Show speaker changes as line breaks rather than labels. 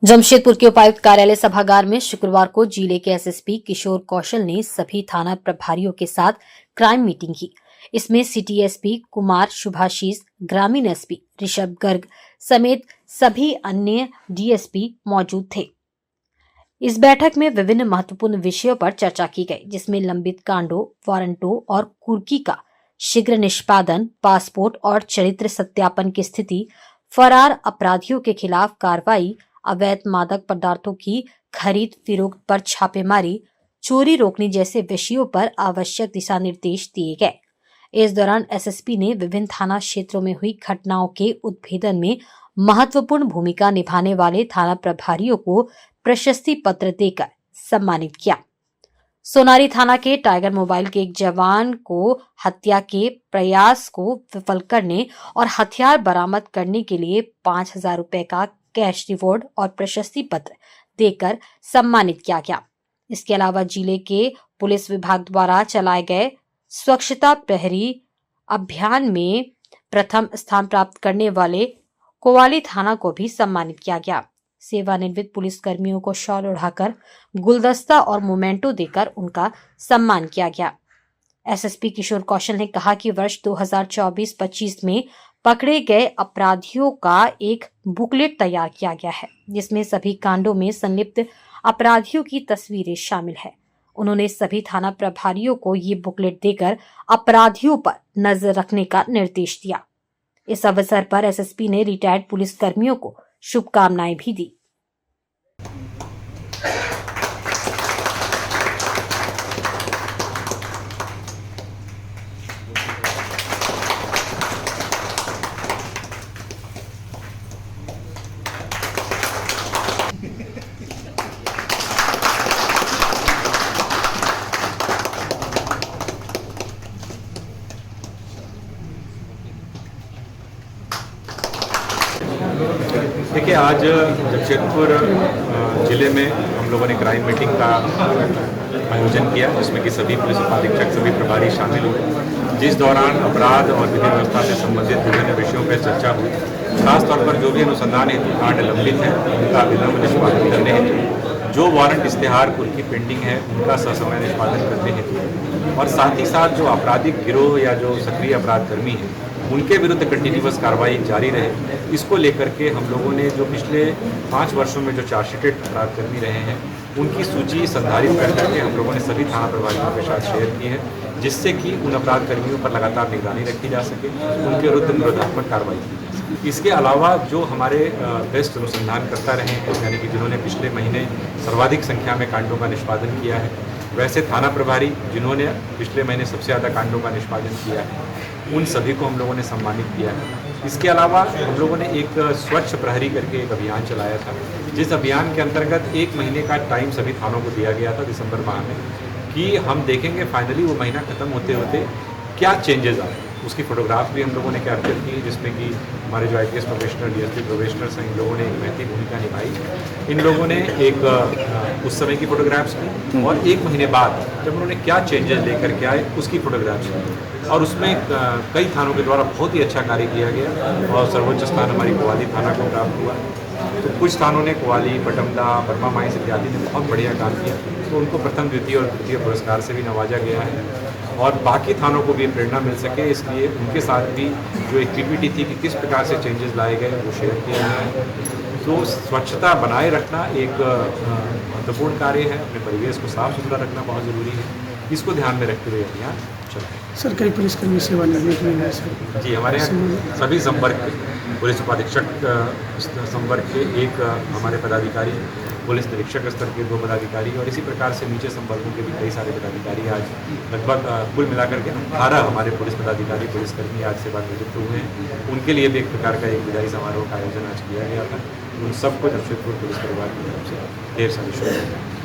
जमशेदपुर के उपायुक्त कार्यालय सभागार में शुक्रवार को जिले के एसएसपी किशोर कौशल ने सभी थाना प्रभारियों के साथ क्राइम मीटिंग की। इसमें सिटी एसपी कुमार शुभाशीष, ग्रामीण एसपी ऋषभ गर्ग समेत सभी अन्य डीएसपी मौजूद थे। इस बैठक में विभिन्न महत्वपूर्ण विषयों पर चर्चा की गई, जिसमें लंबित कांडों, वारंटों और कुर्की का शीघ्र निष्पादन, पासपोर्ट और चरित्र सत्यापन की स्थिति, फरार अपराधियों के खिलाफ कार्रवाई, अवैध मादक पदार्थों की खरीद फरोख्त पर छापेमारी, चोरी रोकने जैसे विषयों पर आवश्यक दिशा निर्देश दिए गए। इस दौरान एसएसपी ने विभिन्न थाना क्षेत्रों में हुई घटनाओं के उद्भेदन में महत्वपूर्ण भूमिका निभाने वाले थाना प्रभारियों को प्रशस्ति पत्र देकर सम्मानित किया। सोनारी थाना के टाइगर मोबाइल के एक जवान को हत्या के प्रयास को विफल करने और हथियार बरामद करने के लिए 5,000 रुपए का कैश रिवॉर्ड और प्रशस्ति पत्र देकर सम्मानित किया गया। इसके अलावा जिले के पुलिस विभाग द्वारा चलाए गए स्वच्छता प्रहरी अभियान में प्रथम स्थान प्राप्त करने वाले कोवाली थाना को भी सम्मानित किया गया। सेवानिवृत्त पुलिस कर्मियों को शॉल उड़ाकर गुलदस्ता और मोमेंटो देकर उनका सम्मान किया गया। एसएसपी किशोर कौशल ने कहा कि वर्ष 2024-25 में पकड़े गए अपराधियों का एक बुकलेट तैयार किया गया है, जिसमें सभी कांडों में संलिप्त अपराधियों की तस्वीरें शामिल है। उन्होंने सभी थाना प्रभारियों को ये बुकलेट देकर अपराधियों पर नजर रखने का निर्देश दिया। इस अवसर पर एसएसपी ने रिटायर्ड पुलिस कर्मियों को शुभकामनाएं भी दी।
देखिए, आज जमशेदपुर ज़िले में हम लोगों ने क्राइम मीटिंग का आयोजन किया, जिसमें कि सभी पुलिस उपाधीक्षक, सभी प्रभारी शामिल हुए, जिस दौरान अपराध और विधि व्यवस्था से संबंधित विभिन्न विषयों पर चर्चा हुई। खासतौर पर जो भी अनुसंधान हेतु कांड लंबित है उनका विलंब निष्पादन करने हेतु, जो वारंट इश्तेहार कुर्की पेंडिंग है उनका ससमय निष्पादन करने हेतु, और साथ ही साथ जो आपराधिक गिरोह या जो सक्रिय अपराध कर्मी हैं उनके विरुद्ध कंटिन्यूअस कार्रवाई जारी रहे, इसको लेकर के हम लोगों ने जो पिछले 5 वर्षों में जो चार्जशीटेड अपराधकर्मी रहे हैं उनकी सूची संधारित कर करके हम लोगों ने सभी थाना प्रभारियों के साथ शेयर की है, जिससे कि उन अपराध कर्मियों पर लगातार निगरानी रखी जा सके, उनके विरुद्ध निरोधात्मक कार्रवाई की जा सके। इसके अलावा जो हमारे बेस्ट अनुसंधान करता रहे हैं, यानी कि जिन्होंने पिछले महीने सर्वाधिक संख्या में कांडों का निष्पादन किया है, वैसे थाना प्रभारी जिन्होंने पिछले महीने सबसे ज़्यादा कांडों का निष्पादन किया है, उन सभी को हम लोगों ने सम्मानित किया है। इसके अलावा हम लोगों ने एक स्वच्छ प्रहरी करके एक अभियान चलाया था, जिस अभियान के अंतर्गत 1 महीने का टाइम सभी थानों को दिया गया था दिसंबर माह में, कि हम देखेंगे फाइनली वो महीना खत्म होते होते क्या चेंजेस आए। उसकी फोटोग्राफ भी हम लोगों ने कैप्चर की, जिसमें कि हमारे जो आईपीएस प्रोफेशनल, डीएसपी प्रोफेशनल्स हैं, इन लोगों ने एक महत्वपूर्ण भूमिका निभाई। इन लोगों ने एक उस समय की फोटोग्राफ्स की और 1 महीने बाद जब उन्होंने क्या चेंजेस लेकर के आए उसकी फोटोग्राफ्स की, और उसमें कई थानों के द्वारा बहुत ही अच्छा कार्य किया गया और सर्वोच्च स्थान हमारी कोवाली थाना को प्राप्त हुआ। तो कुछ थानों ने, कोवाली, बटमदा, बर्मा माइंस इत्यादि ने बहुत बढ़िया काम किया, तो उनको प्रथम, द्वितीय और तृतीय पुरस्कार से भी नवाजा गया है। और बाकी थानों को भी प्रेरणा मिल सके, इसलिए उनके साथ भी जो एक पीपीटी थी कि किस प्रकार से चेंजेस लाए गए वो शेयर किया गया है। तो स्वच्छता बनाए रखना एक महत्वपूर्ण कार्य है, अपने परिवेश को साफ सुथरा रखना बहुत ज़रूरी है, इसको ध्यान में रखते हुए अभियान चल रहा है।
सर, कई पुलिसकर्मी सेवानिवृत्त हुए हैं सर?
जी, हमारे यहाँ सभी संवर्ग पुलिस उपाधीक्षक संवर्ग के एक हमारे पदाधिकारी, पुलिस निरीक्षक स्तर के 2 पदाधिकारी और इसी प्रकार से नीचे संवर्गों के भी कई सारे पदाधिकारी आज लगभग कुल मिलाकर के 18 हमारे पुलिस पदाधिकारी, पुलिसकर्मी आज सेवानिवृत्त हुए हैं। उनके लिए भी एक प्रकार का एक विदाई समारोह का आयोजन आज किया गया था। उन सबको जमशेदपुर पुलिस परिवार की तरफ से ढेर सारी शुभकामनाएं।